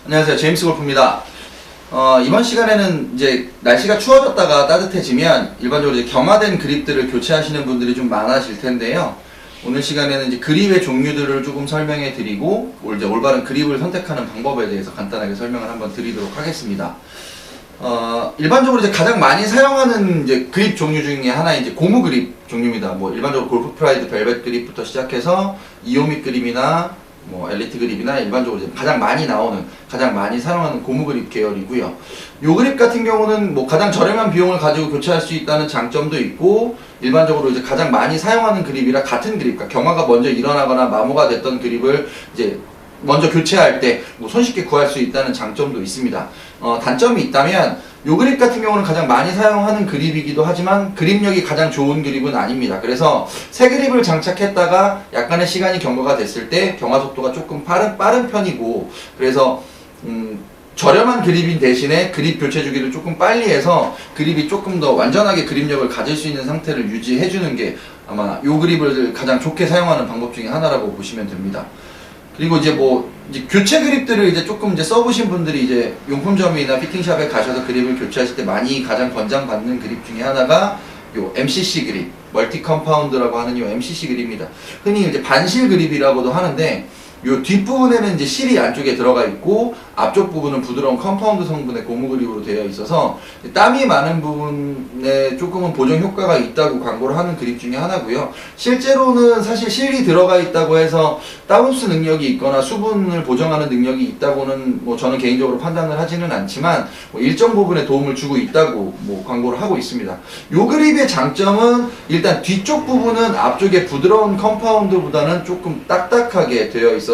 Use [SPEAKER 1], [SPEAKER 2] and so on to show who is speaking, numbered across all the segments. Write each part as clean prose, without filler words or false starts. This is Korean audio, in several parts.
[SPEAKER 1] 안녕하세요. 제임스 골프입니다. 이번 시간에는 이제 날씨가 추워졌다가 따뜻해지면 일반적으로 이제 경화된 그립들을 교체하시는 분들이 좀 많아질 텐데요. 오늘 시간에는 이제 그립의 종류들을 조금 설명해 드리고, 이제 올바른 그립을 선택하는 방법에 대해서 간단하게 설명을 한번 드리도록 하겠습니다. 일반적으로 이제 가장 많이 사용하는 이제 그립 종류 중에 하나 이제 고무 그립 종류입니다. 뭐 일반적으로 골프 프라이드 벨벳 그립부터 시작해서 이오믹 그립이나 뭐 엘리트 그립이나 일반적으로 이제 가장 많이 나오는, 가장 많이 사용하는 고무 그립 계열이고요. 요 그립 같은 경우는 뭐 가장 저렴한 비용을 가지고 교체할 수 있다는 장점도 있고, 일반적으로 이제 가장 많이 사용하는 그립이라 같은 그립, 그러니까 경화가 먼저 일어나거나 마모가 됐던 그립을 이제 먼저 교체할 때 뭐 손쉽게 구할 수 있다는 장점도 있습니다. 단점이 있다면 요 그립 같은 경우는 가장 많이 사용하는 그립이기도 하지만 그립력이 가장 좋은 그립은 아닙니다. 그래서 새 그립을 장착했다가 약간의 시간이 경과가 됐을 때 경화 속도가 조금 빠른 편이고, 그래서 저렴한 그립인 대신에 그립 교체 주기를 조금 빨리 해서 그립이 조금 더 완전하게 그립력을 가질 수 있는 상태를 유지해 주는 게 아마 요 그립을 가장 좋게 사용하는 방법 중에 하나라고 보시면 됩니다. 그리고 이제 이제 교체 그립들을 이제 조금 이제 써보신 분들이 이제 용품점이나 피팅샵에 가셔서 그립을 교체하실 때 많이 가장 권장받는 그립 중에 하나가 요 MCC 그립, 멀티 컴파운드라고 하는 요 MCC 그립입니다. 흔히 이제 반실 그립이라고도 하는데, 요 뒷부분에는 이제 실이 안쪽에 들어가 있고 앞쪽 부분은 부드러운 컴파운드 성분의 고무 그립으로 되어 있어서 땀이 많은 부분에 조금은 보정 효과가 있다고 광고를 하는 그립 중에 하나고요. 실제로는 사실 실이 들어가 있다고 해서 다운스 능력이 있거나 수분을 보정하는 능력이 있다고는 뭐 저는 개인적으로 판단을 하지는 않지만 뭐 일정 부분에 도움을 주고 있다고 뭐 광고를 하고 있습니다. 요 그립의 장점은 일단 뒤쪽 부분은 앞쪽에 부드러운 컴파운드보다는 조금 딱딱하게 되어 있어서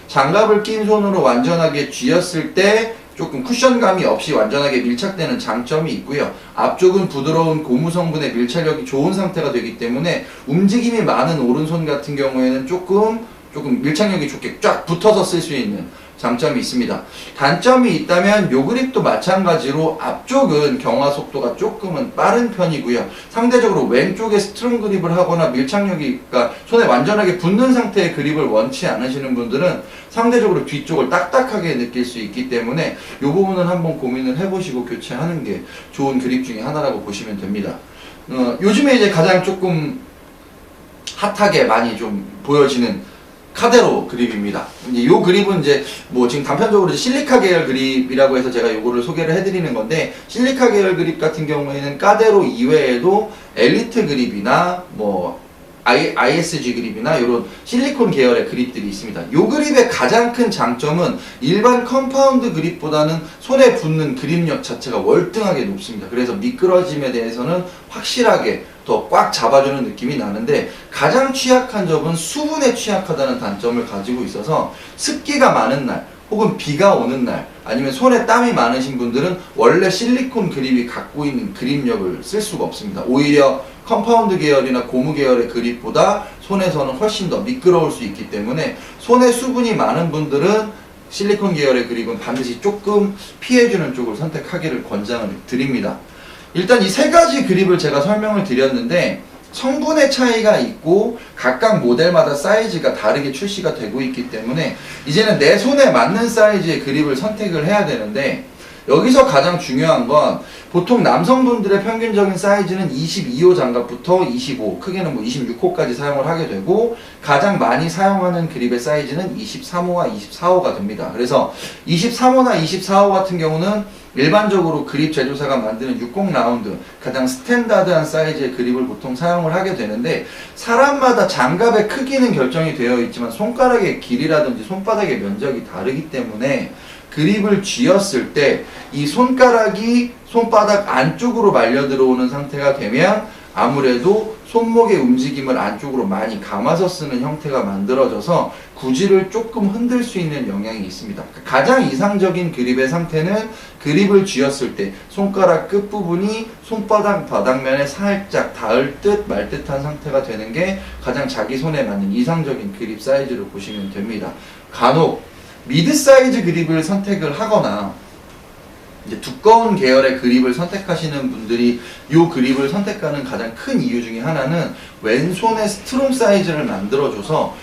[SPEAKER 1] 장갑을 낀 손으로 완전하게 쥐었을 때 조금 쿠션감이 없이 완전하게 밀착되는 장점이 있고요. 앞쪽은 부드러운 고무 성분의 밀착력이 좋은 상태가 되기 때문에 움직임이 많은 오른손 같은 경우에는 조금 밀착력이 좋게 쫙 붙어서 쓸 수 있는 장점이 있습니다. 단점이 있다면 요 그립도 마찬가지로 앞쪽은 경화 속도가 조금은 빠른 편이고요. 상대적으로 왼쪽에 스트롱 그립을 하거나 밀착력이, 그러니까 손에 완전하게 붙는 상태의 그립을 원치 않으시는 분들은 상대적으로 뒤쪽을 딱딱하게 느낄 수 있기 때문에 요 부분은 한번 고민을 해보시고 교체하는 게 좋은 그립 중에 하나라고 보시면 됩니다. 요즘에 이제 가장 조금 핫하게 많이 좀 보여지는 카데로 그립입니다. 이 그립은 이제 뭐 지금 단편적으로 이제 실리카 계열 그립이라고 해서 제가 요거를 소개를 해드리는 건데, 실리카 계열 그립 같은 경우에는 카데로 이외에도 엘리트 그립이나 뭐 ISG 그립이나 이런 실리콘 계열의 그립들이 있습니다. 요 그립의 가장 큰 장점은 일반 컴파운드 그립보다는 손에 붙는 그립력 자체가 월등하게 높습니다. 그래서 미끄러짐에 대해서는 확실하게 더 꽉 잡아주는 느낌이 나는데, 가장 취약한 점은 수분에 취약하다는 단점을 가지고 있어서 습기가 많은 날 혹은 비가 오는 날 아니면 손에 땀이 많으신 분들은 원래 실리콘 그립이 갖고 있는 그립력을 쓸 수가 없습니다. 오히려 컴파운드 계열이나 고무 계열의 그립보다 손에서는 훨씬 더 미끄러울 수 있기 때문에 손에 수분이 많은 분들은 실리콘 계열의 그립은 반드시 조금 피해주는 쪽을 선택하기를 권장을 드립니다. 일단 이 세 가지 그립을 제가 설명을 드렸는데, 성분의 차이가 있고 각각 모델마다 사이즈가 다르게 출시가 되고 있기 때문에 이제는 내 손에 맞는 사이즈의 그립을 선택을 해야 되는데, 여기서 가장 중요한 건 보통 남성분들의 평균적인 사이즈는 22호 장갑부터 25, 크게는 뭐 26호까지 사용을 하게 되고, 가장 많이 사용하는 그립의 사이즈는 23호와 24호가 됩니다. 그래서 23호나 24호 같은 경우는 일반적으로 그립 제조사가 만드는 60 라운드, 가장 스탠다드한 사이즈의 그립을 보통 사용을 하게 되는데, 사람마다 장갑의 크기는 결정이 되어 있지만 손가락의 길이라든지 손바닥의 면적이 다르기 때문에 그립을 쥐었을 때 이 손가락이 손바닥 안쪽으로 말려 들어오는 상태가 되면 아무래도 손목의 움직임을 안쪽으로 많이 감아서 쓰는 형태가 만들어져서 구질을 조금 흔들 수 있는 영향이 있습니다. 가장 이상적인 그립의 상태는 그립을 쥐었을 때 손가락 끝부분이 손바닥 바닥면에 살짝 닿을 듯 말 듯한 상태가 되는 게 가장 자기 손에 맞는 이상적인 그립 사이즈로 보시면 됩니다. 간혹 미드 사이즈 그립을 선택을 하거나 이제 두꺼운 계열의 그립을 선택하시는 분들이 이 그립을 선택하는 가장 큰 이유 중에 하나는 왼손의 스트롬 사이즈를 만들어줘서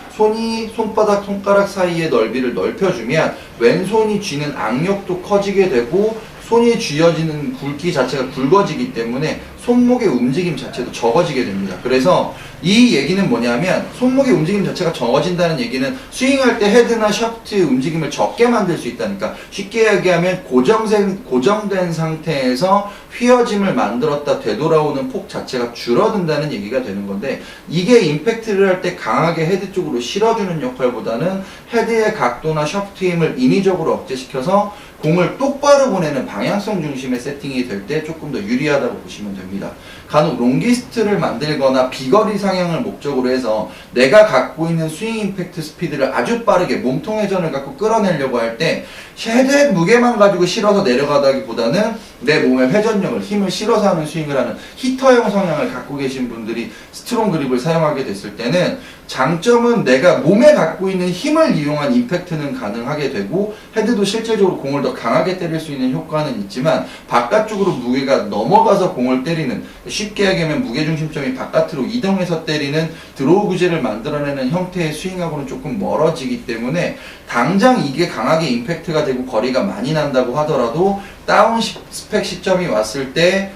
[SPEAKER 1] 손바닥, 손가락 사이의 넓이를 넓혀주면 왼손이 쥐는 악력도 커지게 되고 손이 쥐어지는 굵기 자체가 굵어지기 때문에 손목의 움직임 자체도 적어지게 됩니다. 그래서 이 얘기는 뭐냐면 손목의 움직임 자체가 적어진다는 얘기는 스윙할 때 헤드나 샤프트의 움직임을 적게 만들 수 있다니까. 쉽게 얘기하면 고정된 상태에서 휘어짐을 만들었다 되돌아오는 폭 자체가 줄어든다는 얘기가 되는 건데, 이게 임팩트를 할 때 강하게 헤드 쪽으로 실어주는 역할보다는 헤드의 각도나 샤프트 힘을 인위적으로 억제시켜서 공을 똑바로 보내는 방향성 중심의 세팅이 될 때 조금 더 유리하다고 보시면 됩니다. 간혹 롱기스트를 만들거나 비거리 상향을 목적으로 해서 내가 갖고 있는 스윙 임팩트 스피드를 아주 빠르게 몸통 회전을 갖고 끌어내려고 할 때 헤드의 무게만 가지고 실어서 내려가다기보다는 내 몸의 회전력을, 힘을 실어서 하는 스윙을 하는 히터형 성향을 갖고 계신 분들이 스트롱 그립을 사용하게 됐을 때는 장점은 내가 몸에 갖고 있는 힘을 이용한 임팩트는 가능하게 되고 헤드도 실질적으로 공을 더 강하게 때릴 수 있는 효과는 있지만 바깥쪽으로 무게가 넘어가서 공을 때리는, 쉽게 얘기하면 무게중심점이 바깥으로 이동해서 때리는 드로우 구질을 만들어내는 형태의 스윙하고는 조금 멀어지기 때문에 당장 이게 강하게 임팩트가 되고 거리가 많이 난다고 하더라도 다운 스펙 시점이 왔을 때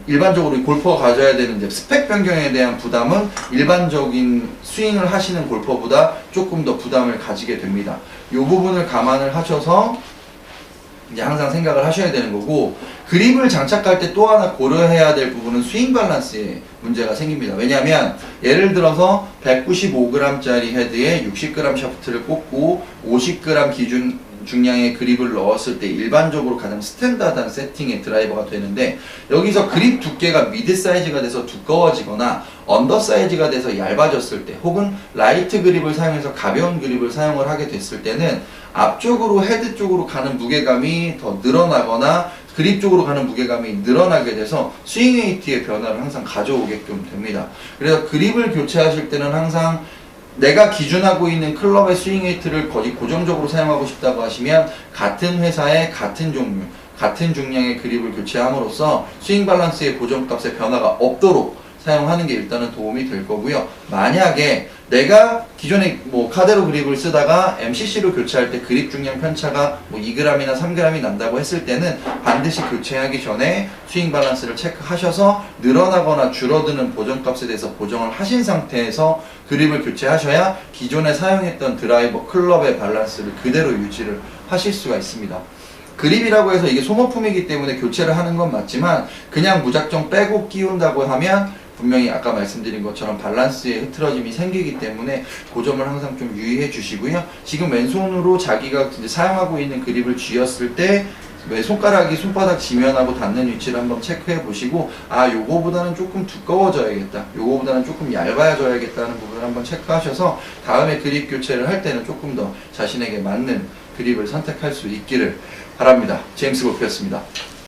[SPEAKER 1] 일반적으로 골퍼가 가져야 되는 이제 스펙 변경에 대한 부담은 일반적인 스윙을 하시는 골퍼보다 조금 더 부담을 가지게 됩니다. 이 부분을 감안을 하셔서 이제 항상 생각을 하셔야 되는 거고, 그립을 장착할 때 또 하나 고려해야 될 부분은 스윙 밸런스에 문제가 생깁니다. 왜냐하면 예를 들어서 195g짜리 헤드에 60g 샤프트를 꽂고 50g 기준 중량의 그립을 넣었을 때 일반적으로 가장 스탠다드한 세팅의 드라이버가 되는데, 여기서 그립 두께가 미드 사이즈가 돼서 두꺼워지거나 언더 사이즈가 돼서 얇아졌을 때, 혹은 라이트 그립을 사용해서 가벼운 그립을 사용을 하게 됐을 때는 앞쪽으로 헤드 쪽으로 가는 무게감이 더 늘어나거나 그립 쪽으로 가는 무게감이 늘어나게 돼서 스윙 웨이트의 변화를 항상 가져오게끔 됩니다. 그래서 그립을 교체하실 때는 항상 내가 기준하고 있는 클럽의 스윙 웨이트를 거의 고정적으로 사용하고 싶다고 하시면 같은 회사의 같은 종류, 같은 중량의 그립을 교체함으로써 스윙 밸런스의 고정값의 변화가 없도록 사용하는 게 일단은 도움이 될 거고요. 만약에 내가 기존에 카데로 그립을 쓰다가 MCC로 교체할 때 그립 중량 편차가 2g이나 3g이 난다고 했을 때는 반드시 교체하기 전에 스윙 밸런스를 체크하셔서 늘어나거나 줄어드는 보정값에 대해서 보정을 하신 상태에서 그립을 교체하셔야 기존에 사용했던 드라이버, 클럽의 밸런스를 그대로 유지를 하실 수가 있습니다. 그립이라고 해서 이게 소모품이기 때문에 교체를 하는 건 맞지만 그냥 무작정 빼고 끼운다고 하면 분명히 아까 말씀드린 것처럼 밸런스에 흐트러짐이 생기기 때문에 그 점을 항상 좀 유의해 주시고요. 지금 왼손으로 자기가 이제 사용하고 있는 그립을 쥐었을 때 손가락이 손바닥 지면하고 닿는 위치를 한번 체크해 보시고, 요거보다는 조금 두꺼워져야겠다, 요거보다는 조금 얇아져야겠다는 부분을 한번 체크하셔서 다음에 그립 교체를 할 때는 조금 더 자신에게 맞는 그립을 선택할 수 있기를 바랍니다. 제임스 골프였습니다.